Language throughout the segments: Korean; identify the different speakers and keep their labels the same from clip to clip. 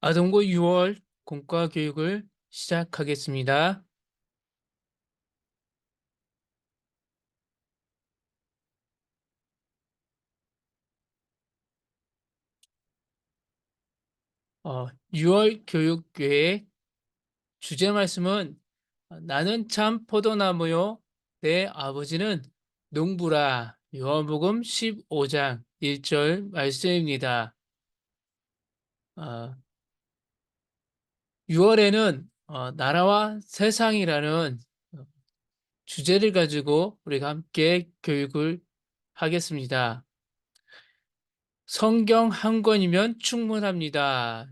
Speaker 1: 아동부 6월 공과 교육을 시작하겠습니다. 어, 6월 교육계획 주제 말씀은 나는 참 포도나무요. 내 아버지는 농부라. 요한복음 15장 1절 말씀입니다. 6월에는 나라와 세상이라는 주제를 가지고 우리가 함께 교육을 하겠습니다. 성경 한 권이면 충분합니다.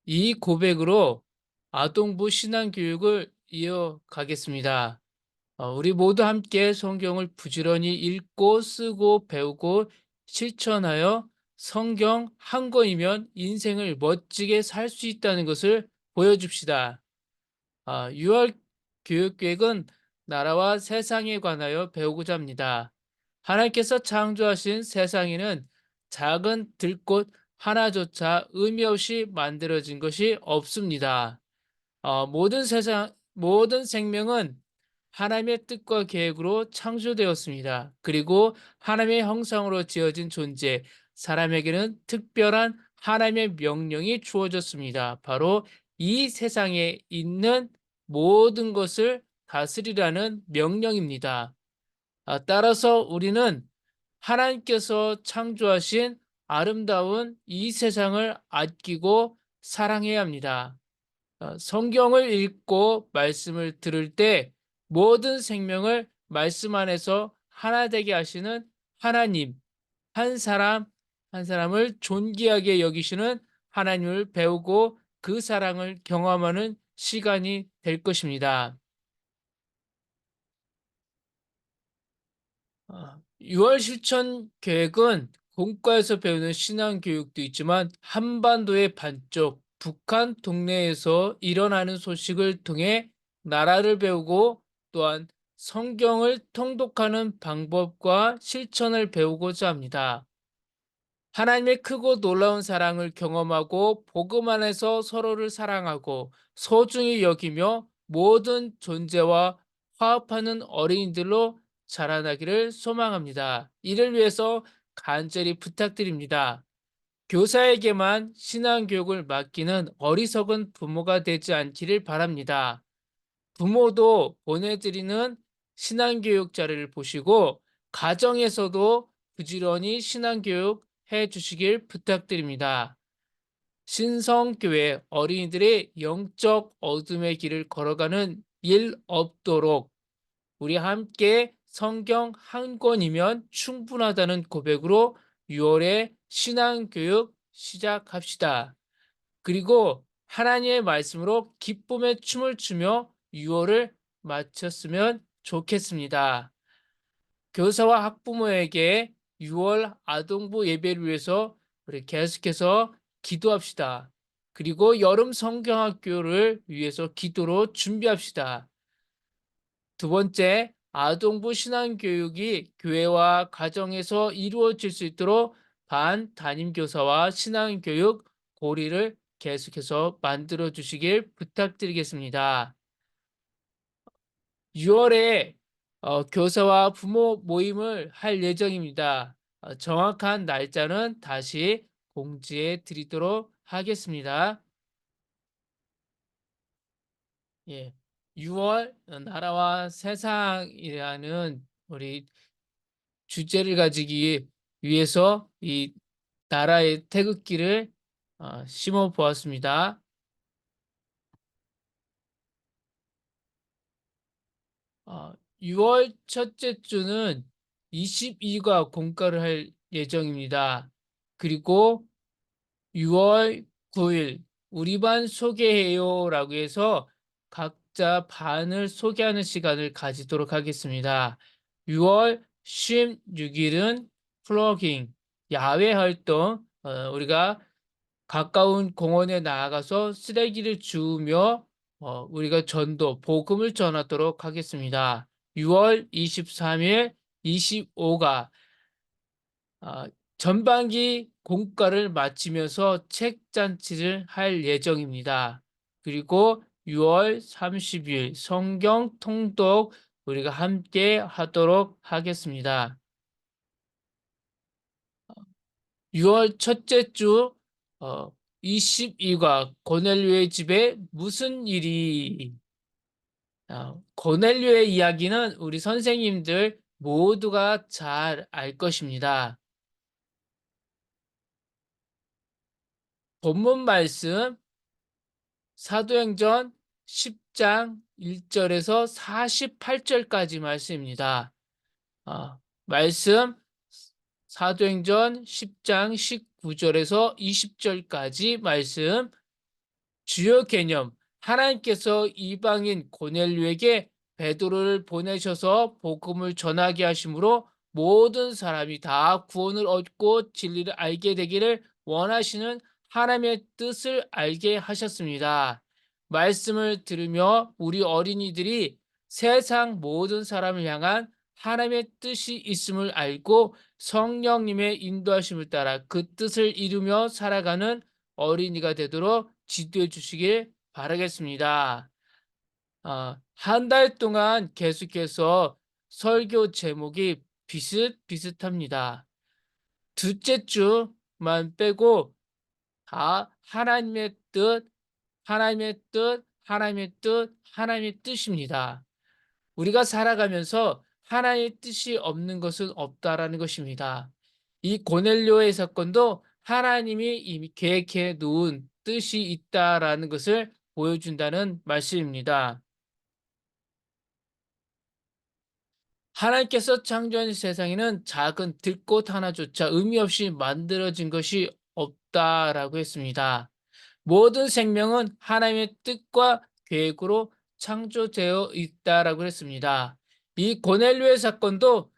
Speaker 1: 이 고백으로 아동부 신앙교육을 이어가겠습니다. 우리 모두 함께 성경을 부지런히 읽고 쓰고 배우고 실천하여 성경 한 권이면 인생을 멋지게 살 수 있다는 것을 보여줍시다. 6월 교육계획은 나라와 세상에 관하여 배우고자 합니다. 하나님께서 창조하신 세상에는 작은 들꽃 하나조차 의미 없이 만들어진 것이 없습니다. 모든 생명은 하나님의 뜻과 계획으로 창조되었습니다. 그리고 하나님의 형상으로 지어진 존재, 사람에게는 특별한 하나님의 명령이 주어졌습니다. 바로 이 세상에 있는 모든 것을 다스리라는 명령입니다. 따라서 우리는 하나님께서 창조하신 아름다운 이 세상을 아끼고 사랑해야 합니다. 성경을 읽고 말씀을 들을 때 모든 생명을 말씀 안에서 하나 되게 하시는 하나님, 한 사람 한 사람을 존귀하게 여기시는 하나님을 배우고 그 사랑을 경험하는 시간이 될 것입니다. 6월 실천 계획은 본과에서 배우는 신앙 교육도 있지만 한반도의 반쪽 북한 동네에서 일어나는 소식을 통해 나라를 배우고 또한 성경을 통독하는 방법과 실천을 배우고자 합니다. 하나님의 크고 놀라운 사랑을 경험하고 복음 안에서 서로를 사랑하고 소중히 여기며 모든 존재와 화합하는 어린이들로 자라나기를 소망합니다. 이를 위해서 간절히 부탁드립니다. 교사에게만 신앙교육을 맡기는 어리석은 부모가 되지 않기를 바랍니다. 부모도 보내드리는 신앙교육 자료를 보시고 가정에서도 부지런히 신앙교육 해 주시길 부탁드립니다. 신성교회 어린이들의 영적 어둠의 길을 걸어가는 일 없도록 우리 함께 성경 한 권이면 충분하다는 고백으로 6월에 신앙교육 시작합시다. 그리고 하나님의 말씀으로 기쁨의 춤을 추며 6월을 마쳤으면 좋겠습니다. 교사와 학부모에게 6월 아동부 예배를 위해서 우리 계속해서 기도합시다. 그리고 여름 성경학교를 위해서 기도로 준비합시다. 두 번째, 아동부 신앙교육이 교회와 가정에서 이루어질 수 있도록 반 담임교사와 신앙교육 고리를 계속해서 만들어 주시길 부탁드리겠습니다. 6월에 교사와 부모 모임을 할 예정입니다. 정확한 날짜는 다시 공지해 드리도록 하겠습니다. 예, 6월 나라와 세상이라는 우리 주제를 가지기 위해서 이 나라의 태극기를 심어 보았습니다. 6월 첫째 주는 22가 공과를 할 예정입니다. 그리고 6월 9일 우리 반 소개해요라고 해서 각자 반을 소개하는 시간을 가지도록 하겠습니다. 6월 16일은 플로깅 야외 활동 우리가 가까운 공원에 나아가서 쓰레기를 주우며 우리가 전도, 복음을 전하도록 하겠습니다. 6월 23일, 25가 전반기 공과를 마치면서 책잔치를 할 예정입니다. 그리고 6월 30일 성경 통독 우리가 함께 하도록 하겠습니다. 6월 첫째 주 22과 고넬료의 집에 무슨 일이 고넬료의 이야기는 우리 선생님들 모두가 잘 알 것입니다. 본문 말씀 사도행전 10장 1절에서 48절까지 말씀입니다. 말씀 사도행전 10장 19절에서 20절까지 말씀 주요 개념 하나님께서 이방인 고넬료에게 베드로를 보내셔서 복음을 전하게 하심으로 모든 사람이 다 구원을 얻고 진리를 알게 되기를 원하시는 하나님의 뜻을 알게 하셨습니다. 말씀을 들으며 우리 어린이들이 세상 모든 사람을 향한 하나님의 뜻이 있음을 알고 성령님의 인도하심을 따라 그 뜻을 이루며 살아가는 어린이가 되도록 지도해 주시길 바라겠습니다. 한 달 동안 계속해서 설교 제목이 비슷비슷합니다. 둘째 주만 빼고 다 하나님의 뜻, 하나님의 뜻, 하나님의 뜻, 하나님의 뜻입니다. 우리가 살아가면서 하나님의 뜻이 없는 것은 없다라는 것입니다. 이 고넬료의 사건도 하나님이 이미 계획해 놓은 뜻이 있다라는 것을 보여준다는 말씀입니다. 하나님께서 창조한 세상에는 작은 들꽃 하나조차 의미 없이 만들어진 것이 없다라고 했습니다. 모든 생명은 하나님의 뜻과 계획으로 창조되어 있다라고 했습니다. 이 고넬료의 사건도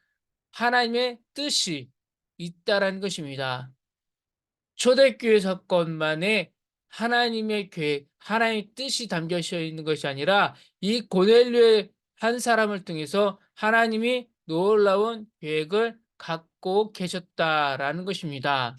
Speaker 1: 하나님의 뜻이 있다라는 것입니다. 초대교회 사건만에 하나님의 계획, 하나님의 뜻이 담겨 있는 것이 아니라 이 고넬료의 한 사람을 통해서 하나님이 놀라운 계획을 갖고 계셨다라는 것입니다.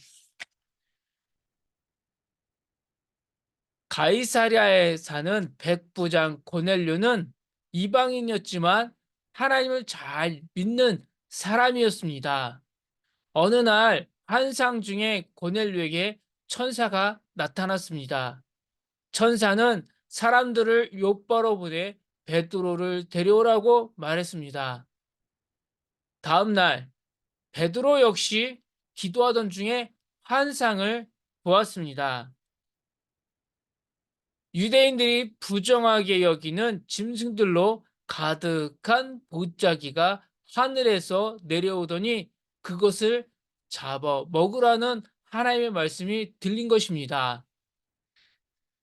Speaker 1: 가이사랴에 사는 백부장 고넬료는 이방인이었지만 하나님을 잘 믿는 사람이었습니다. 어느 날 환상 중에 고넬료에게 천사가 나타났습니다. 천사는 사람들을 욥바로 보내 베드로를 데려오라고 말했습니다. 다음 날 베드로 역시 기도하던 중에 환상을 보았습니다. 유대인들이 부정하게 여기는 짐승들로 가득한 보자기가 하늘에서 내려오더니 그것을 잡아 먹으라는 하나님의 말씀이 들린 것입니다.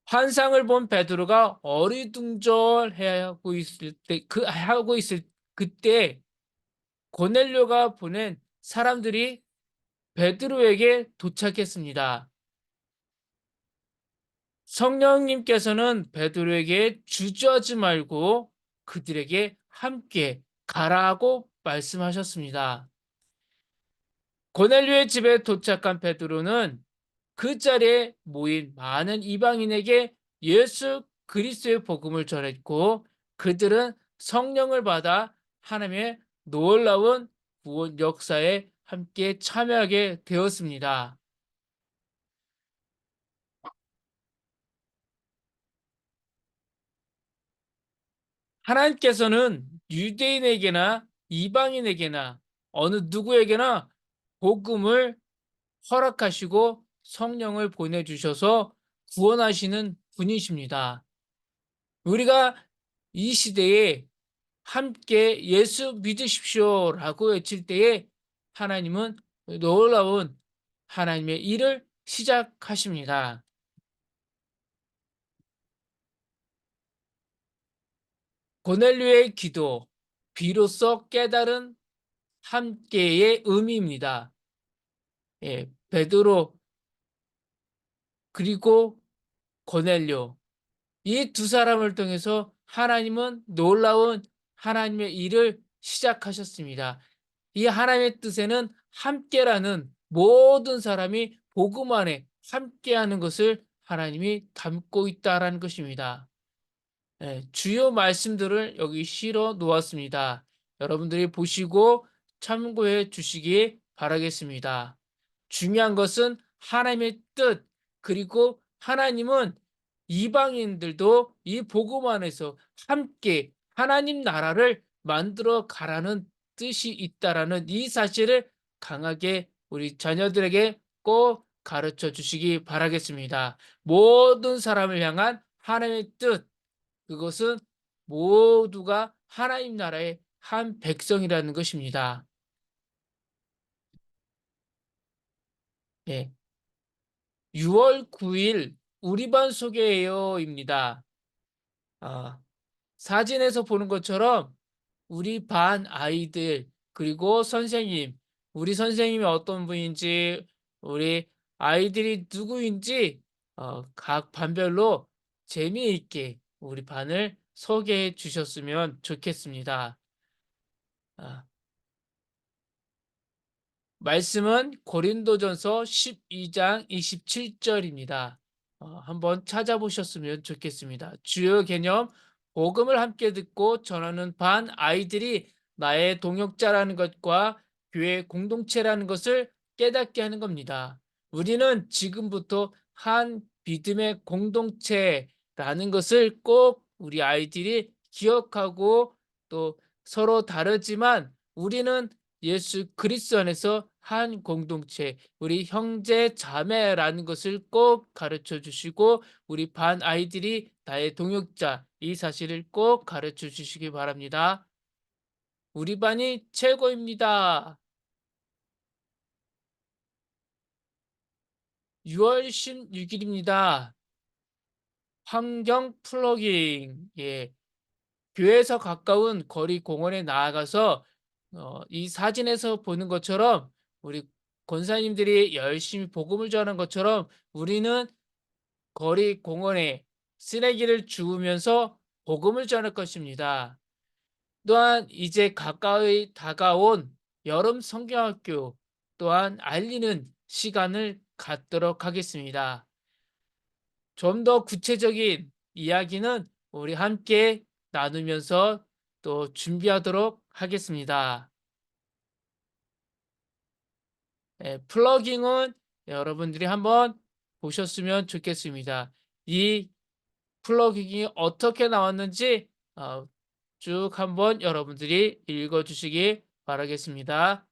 Speaker 1: 환상을 본 베드로가 어리둥절해하고 있을 그때 고넬료가 보낸 사람들이 베드로에게 도착했습니다. 성령님께서는 베드로에게 주저하지 말고 그들에게 함께 가라고 말씀하셨습니다. 고넬료의 집에 도착한 베드로는 그 자리에 모인 많은 이방인에게 예수 그리스도의 복음을 전했고 그들은 성령을 받아 하나님의 놀라운 구원 역사에 함께 참여하게 되었습니다. 하나님께서는 유대인에게나 이방인에게나 어느 누구에게나 복음을 허락하시고 성령을 보내주셔서 구원하시는 분이십니다. 우리가 이 시대에 함께 예수 믿으십시오라고 외칠 때에 하나님은 놀라운 하나님의 일을 시작하십니다. 고넬료의 기도, 비로소 깨달은 함께의 의미입니다. 베드로 그리고 고넬료 이 두 사람을 통해서 하나님은 놀라운 하나님의 일을 시작하셨습니다. 이 하나님의 뜻에는 함께라는 모든 사람이 복음 안에 함께하는 것을 하나님이 담고 있다라는 것입니다. 예, 주요 말씀들을 여기 실어 놓았습니다. 여러분들이 보시고 참고해 주시기 바라겠습니다. 중요한 것은 하나님의 뜻, 그리고 하나님은 이방인들도 이 복음 안에서 함께 하나님 나라를 만들어 가라는 뜻이 있다라는 이 사실을 강하게 우리 자녀들에게 꼭 가르쳐 주시기 바라겠습니다. 모든 사람을 향한 하나님의 뜻, 그것은 모두가 하나님 나라의 한 백성이라는 것입니다. 예. 6월 9일 우리 반 소개해요입니다. 아, 사진에서 보는 것처럼 우리 반 아이들, 그리고 선생님, 우리 선생님이 어떤 분인지, 우리 아이들이 누구인지 각 반별로 재미있게 우리 반을 소개해 주셨으면 좋겠습니다. 아, 말씀은 고린도전서 12장 27절입니다. 한번 찾아보셨으면 좋겠습니다. 주요 개념, 복음을 함께 듣고 전하는 반 아이들이 나의 동역자라는 것과 교회 공동체라는 것을 깨닫게 하는 겁니다. 우리는 지금부터 한 믿음의 공동체라는 것을 꼭 우리 아이들이 기억하고, 또 서로 다르지만 우리는 예수 그리스도 안에서 한 공동체, 우리 형제 자매라는 것을 꼭 가르쳐 주시고, 우리 반 아이들이 나의 동역자, 이 사실을 꼭 가르쳐 주시기 바랍니다. 우리 반이 최고입니다. 6월 16일입니다. 환경 플러깅. 예. 교회에서 가까운 거리 공원에 나아가서 이 사진에서 보는 것처럼 우리 권사님들이 열심히 복음을 전하는 것처럼 우리는 거리 공원에 쓰레기를 주우면서 복음을 전할 것입니다. 또한 이제 가까이 다가온 여름 성경학교 또한 알리는 시간을 갖도록 하겠습니다. 좀 더 구체적인 이야기는 우리 함께 나누면서 또 준비하도록 하겠습니다. 플러깅은 여러분들이 한번 보셨으면 좋겠습니다. 이 플러깅이 어떻게 나왔는지 쭉 한번 여러분들이 읽어주시기 바라겠습니다.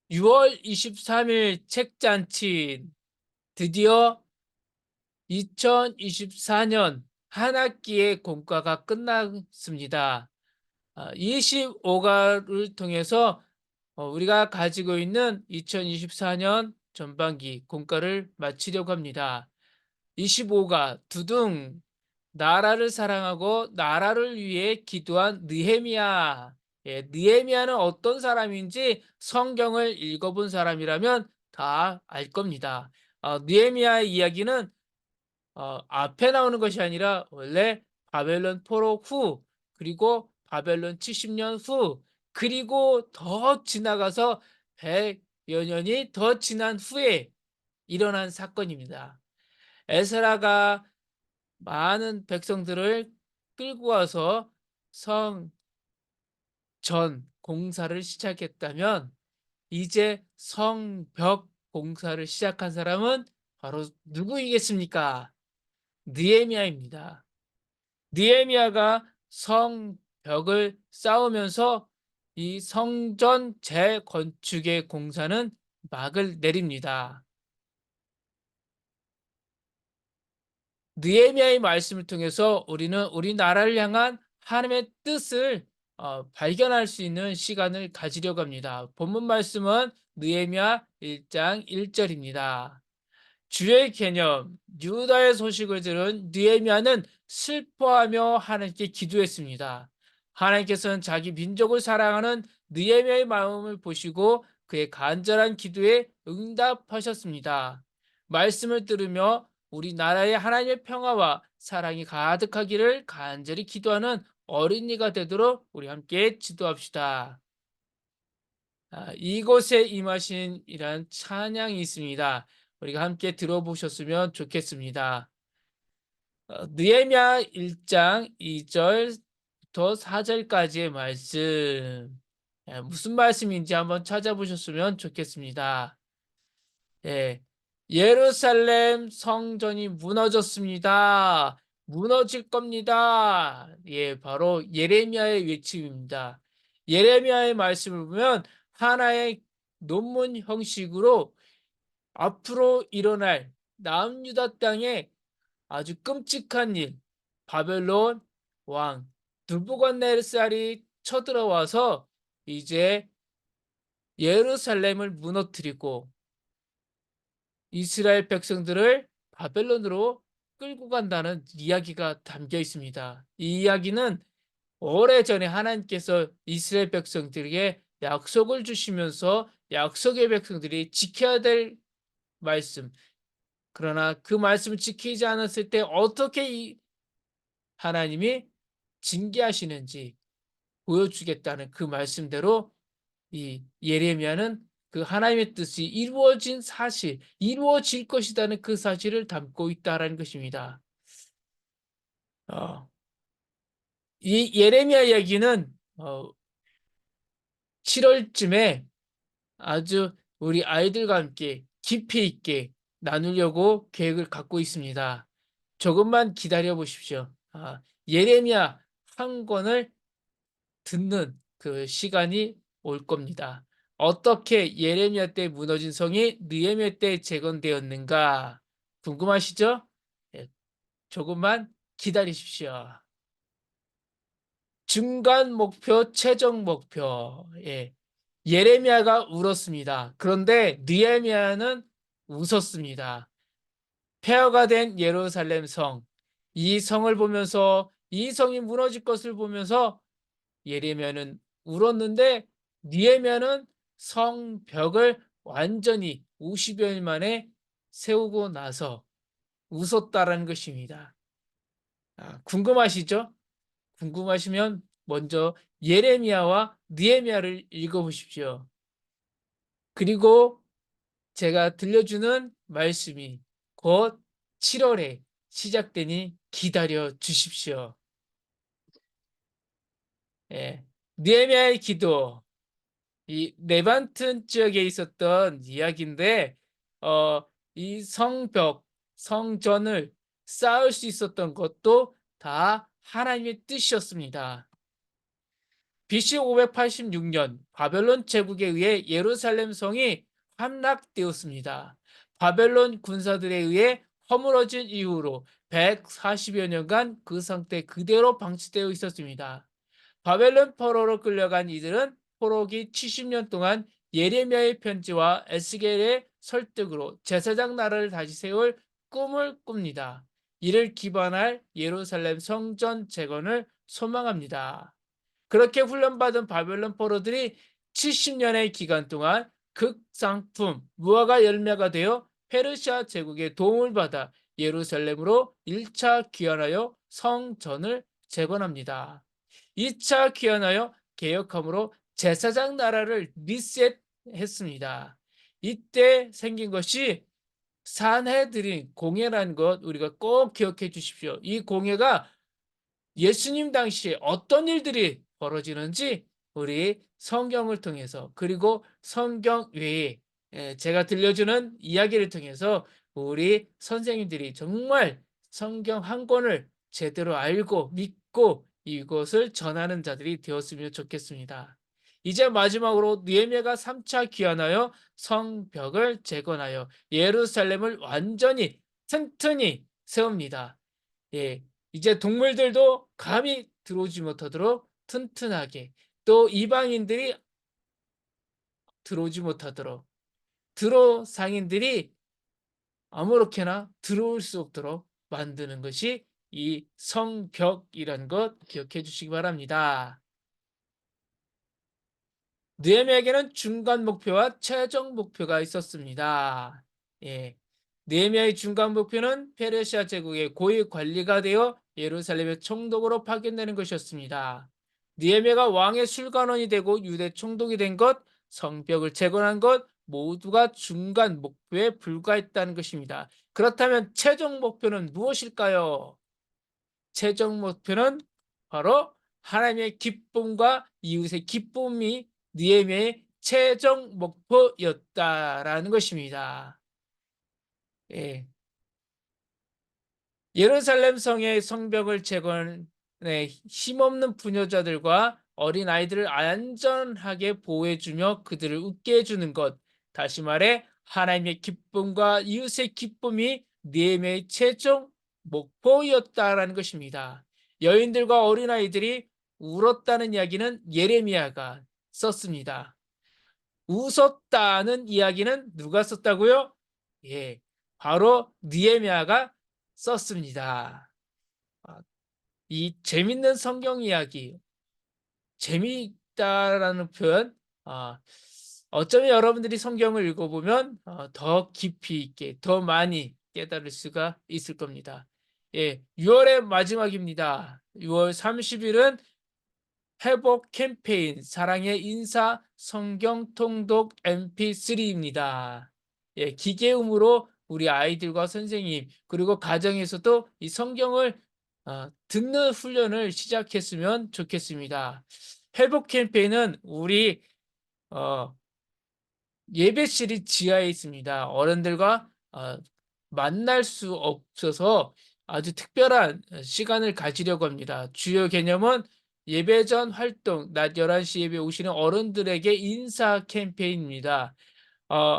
Speaker 1: 6월 23일 책잔치, 드디어 2024년 한 학기의 공과가 끝났습니다. 25가를 통해서 우리가 가지고 있는 2024년 전반기 공과를 마치려고 합니다. 25가 두둥, 나라를 사랑하고 나라를 위해 기도한 느헤미야. 예, 느헤미야는 어떤 사람인지 성경을 읽어본 사람이라면 다 알 겁니다. 느헤미야의 이야기는 앞에 나오는 것이 아니라 원래 바벨론 포로 후, 그리고 바벨론 70년 후, 그리고 더 지나가서 100여 년이 더 지난 후에 일어난 사건입니다. 에스라가 많은 백성들을 끌고 와서 성 전 공사를 시작했다면, 이제 성벽 공사를 시작한 사람은 바로 누구이겠습니까? 느헤미야입니다. 느헤미야가 성벽을 쌓으면서 이 성전 재건축의 공사는 막을 내립니다. 느헤미야의 말씀을 통해서 우리는 우리나라를 향한 하나님의 뜻을 발견할 수 있는 시간을 가지려고 합니다. 본문 말씀은 느헤미야 1장 1절입니다. 주의 개념, 유다의 소식을 들은 느헤미야는 슬퍼하며 하나님께 기도했습니다. 하나님께서는 자기 민족을 사랑하는 느헤미야의 마음을 보시고 그의 간절한 기도에 응답하셨습니다. 말씀을 들으며 우리나라의 하나님의 평화와 사랑이 가득하기를 간절히 기도하는 어린이가 되도록 우리 함께 기도합시다. 이곳에 임하신이란 찬양이 있습니다. 우리가 함께 들어보셨으면 좋겠습니다. 느헤미야 1장 2절부터 4절까지의 말씀. 무슨 말씀인지 한번 찾아보셨으면 좋겠습니다. 예. 예루살렘 성전이 무너졌습니다. 무너질 겁니다. 예, 바로 예레미야의 외침입니다. 예레미야의 말씀을 보면 하나의 논문 형식으로 앞으로 일어날 남유다 땅에 아주 끔찍한 일, 바벨론 왕 느부갓네살이 쳐들어와서 이제 예루살렘을 무너뜨리고 이스라엘 백성들을 바벨론으로 끌고 간다는 이야기가 담겨 있습니다. 이 이야기는 오래전에 하나님께서 이스라엘 백성들에게 약속을 주시면서 약속의 백성들이 지켜야 될 말씀, 그러나 그 말씀을 지키지 않았을 때 어떻게 하나님이 징계하시는지 보여주겠다는 그 말씀대로 이 예레미야는 그 하나님의 뜻이 이루어진 사실, 이루어질 것이라는 그 사실을 담고 있다라는 것입니다. 이 예레미야 이야기는 7월쯤에 아주 우리 아이들과 함께 깊이 있게 나누려고 계획을 갖고 있습니다. 조금만 기다려 보십시오. 예레미야 한 권을 듣는 그 시간이 올 겁니다. 어떻게 예레미야 때 무너진 성이 느헤미야 때 재건되었는가 궁금하시죠? 예, 조금만 기다리십시오. 중간 목표, 최종 목표. 예. 예레미야가 울었습니다. 그런데 느헤미야는 웃었습니다. 폐허가 된 예루살렘 성. 이 성을 보면서 이 성이 무너질 것을 보면서 예레미야는 울었는데 느헤미야는 성벽을 완전히 50여일 만에 세우고 나서 웃었다라는 것입니다. 궁금하시죠? 궁금하시면 먼저 예레미야와 느헤미야를 읽어보십시오. 그리고 제가 들려주는 말씀이 곧 7월에 시작되니 기다려 주십시오. 예. 느헤미야의 기도. 이 레반튼 지역에 있었던 이야기인데 이 성벽, 성전을 쌓을 수 있었던 것도 다 하나님의 뜻이었습니다. BC 586년 바벨론 제국에 의해 예루살렘 성이 함락되었습니다. 바벨론 군사들에 의해 허물어진 이후로 140여 년간 그 상태 그대로 방치되어 있었습니다. 바벨론 포로로 끌려간 이들은 포로기 70년 동안 예레미야의 편지와 에스겔의 설득으로 제사장 나라를 다시 세울 꿈을 꿉니다. 이를 기반할 예루살렘 성전 재건을 소망합니다. 그렇게 훈련받은 바벨론 포로들이 70년의 기간 동안 극상품 무화과 열매가 되어 페르시아 제국의 도움을 받아 예루살렘으로 1차 귀환하여 성전을 재건합니다. 2차 귀환하여 개혁함으로 제사장 나라를 리셋했습니다. 이때 생긴 것이 산헤드린 공회라는 것 우리가 꼭 기억해 주십시오. 이 공회가 예수님 당시에 어떤 일들이 벌어지는지 우리 성경을 통해서 그리고 성경 외에 제가 들려주는 이야기를 통해서 우리 선생님들이 정말 성경 한 권을 제대로 알고 믿고 이것을 전하는 자들이 되었으면 좋겠습니다. 이제 마지막으로 느헤미야가 3차 귀환하여 성벽을 재건하여 예루살렘을 완전히 튼튼히 세웁니다. 예, 이제 동물들도 감히 들어오지 못하도록 튼튼하게 또 이방인들이 들어오지 못하도록 상인들이 아무렇게나 들어올 수 없도록 만드는 것이 이 성벽이라는 것 기억해 주시기 바랍니다. 느헤미야에게는 중간 목표와 최종 목표가 있었습니다. 예. 느헤미야의 중간 목표는 페르시아 제국의 고위 관리가 되어 예루살렘의 총독으로 파견되는 것이었습니다. 느헤미야가 왕의 술관원이 되고 유대 총독이 된 것, 성벽을 재건한 것 모두가 중간 목표에 불과했다는 것입니다. 그렇다면 최종 목표는 무엇일까요? 최종 목표는 바로 하나님의 기쁨과 이웃의 기쁨이 느헤미야의 최종 목표였다라는 것입니다. 예. 예루살렘 성의 성벽을 재건해 힘없는 부녀자들과 어린아이들을 안전하게 보호해주며 그들을 웃게 해주는 것. 다시 말해 하나님의 기쁨과 이웃의 기쁨이 느헤미야의 최종 목표였다라는 것입니다. 여인들과 어린아이들이 울었다는 이야기는 예레미야가 썼습니다. 웃었다는 이야기는 누가 썼다고요? 예, 바로 느헤미야가 썼습니다. 아, 이 재밌는 성경 이야기, 재미있다라는 표현, 아, 어쩌면 여러분들이 성경을 읽어보면 더 깊이 있게, 더 많이 깨달을 수가 있을 겁니다. 예, 6월의 마지막입니다. 6월 30일은 회복 캠페인 사랑의 인사 성경 통독 MP3입니다. 예, 기계음으로 우리 아이들과 선생님 그리고 가정에서도 이 성경을 듣는 훈련을 시작했으면 좋겠습니다. 회복 캠페인은 우리 어, 예배실이 지하에 있습니다. 어른들과 만날 수 없어서 아주 특별한 시간을 가지려고 합니다. 주요 개념은 예배 전 활동, 낮 11시 예배 오시는 어른들에게 인사 캠페인입니다.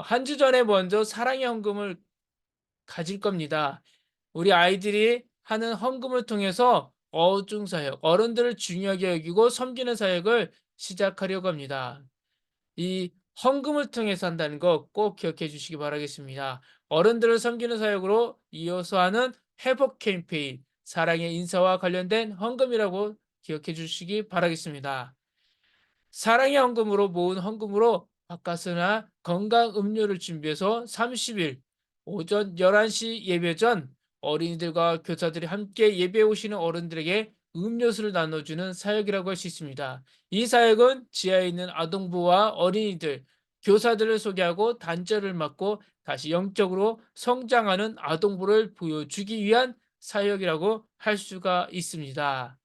Speaker 1: 한 주 전에 먼저 사랑의 헌금을 가질 겁니다. 우리 아이들이 하는 헌금을 통해서 어중사역, 어른들을 중요하게 여기고 섬기는 사역을 시작하려고 합니다. 이 헌금을 통해서 한다는 거 꼭 기억해 주시기 바라겠습니다. 어른들을 섬기는 사역으로 이어서 하는 회복 캠페인, 사랑의 인사와 관련된 헌금이라고 기억해 주시기 바라겠습니다. 사랑의 헌금으로 모은 헌금으로 밥가스나 건강 음료를 준비해서 30일 오전 11시 예배 전 어린이들과 교사들이 함께 예배에 오시는 어른들에게 음료수를 나눠주는 사역이라고 할 수 있습니다. 이 사역은 지하에 있는 아동부와 어린이들, 교사들을 소개하고 단절을 막고 다시 영적으로 성장하는 아동부를 보여주기 위한 사역이라고 할 수가 있습니다.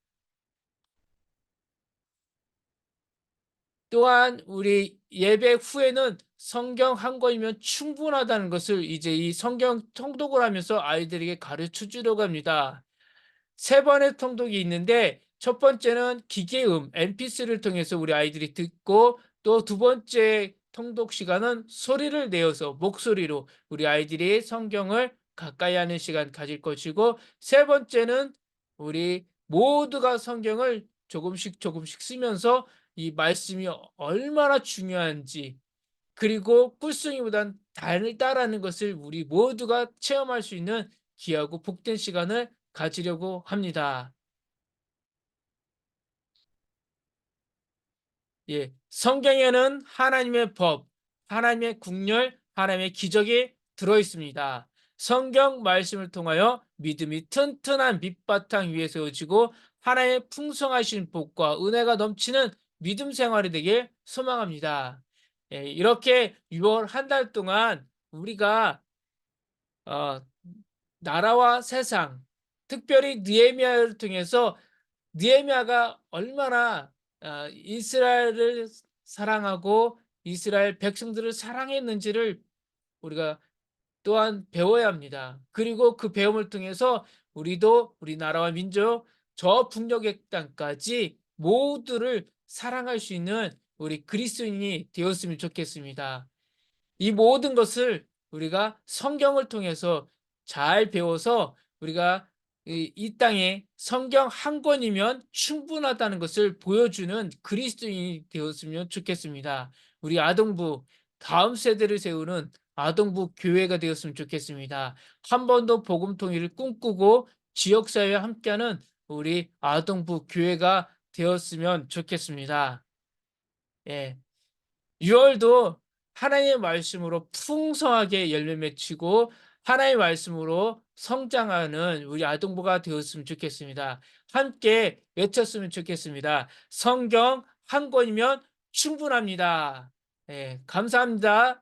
Speaker 1: 또한 우리 예배 후에는 성경 한 권이면 충분하다는 것을 이제 이 성경 통독을 하면서 아이들에게 가르쳐 주려고 합니다. 세 번의 통독이 있는데 첫 번째는 기계음 MP3를 통해서 우리 아이들이 듣고 또 두 번째 통독 시간은 소리를 내어서 목소리로 우리 아이들이 성경을 가까이 하는 시간 가질 것이고 세 번째는 우리 모두가 성경을 조금씩 조금씩 쓰면서 이 말씀이 얼마나 중요한지 그리고 꿀송이보단 달다라는 것을 우리 모두가 체험할 수 있는 귀하고 복된 시간을 가지려고 합니다. 예, 성경에는 하나님의 법, 하나님의 국률, 하나님의 기적이 들어 있습니다. 성경 말씀을 통하여 믿음이 튼튼한 밑바탕 위에 세워지고 하나님의 풍성하신 복과 은혜가 넘치는 믿음 생활이 되길 소망합니다. 예, 이렇게 6월 한 달 동안 우리가 어, 나라와 세상, 특별히 느헤미야를 통해서 느헤미야가 얼마나 이스라엘을 사랑하고 이스라엘 백성들을 사랑했는지를 우리가 또한 배워야 합니다. 그리고 그 배움을 통해서 우리도 우리 나라와 민족 저 북녘의 땅까지 모두를 사랑할 수 있는 우리 그리스도인이 되었으면 좋겠습니다. 이 모든 것을 우리가 성경을 통해서 잘 배워서 우리가 이 땅에 성경 한 권이면 충분하다는 것을 보여주는 그리스도인이 되었으면 좋겠습니다. 우리 아동부 다음 세대를 세우는 아동부 교회가 되었으면 좋겠습니다. 한 번 더 복음 통일을 꿈꾸고 지역사회와 함께하는 우리 아동부 교회가 되었으면 좋겠습니다. 예. 6월도 하나님의 말씀으로 풍성하게 열매 맺히고 하나님의 말씀으로 성장하는 우리 아동부가 되었으면 좋겠습니다. 함께 외쳤으면 좋겠습니다. 성경 한 권이면 충분합니다. 예. 감사합니다.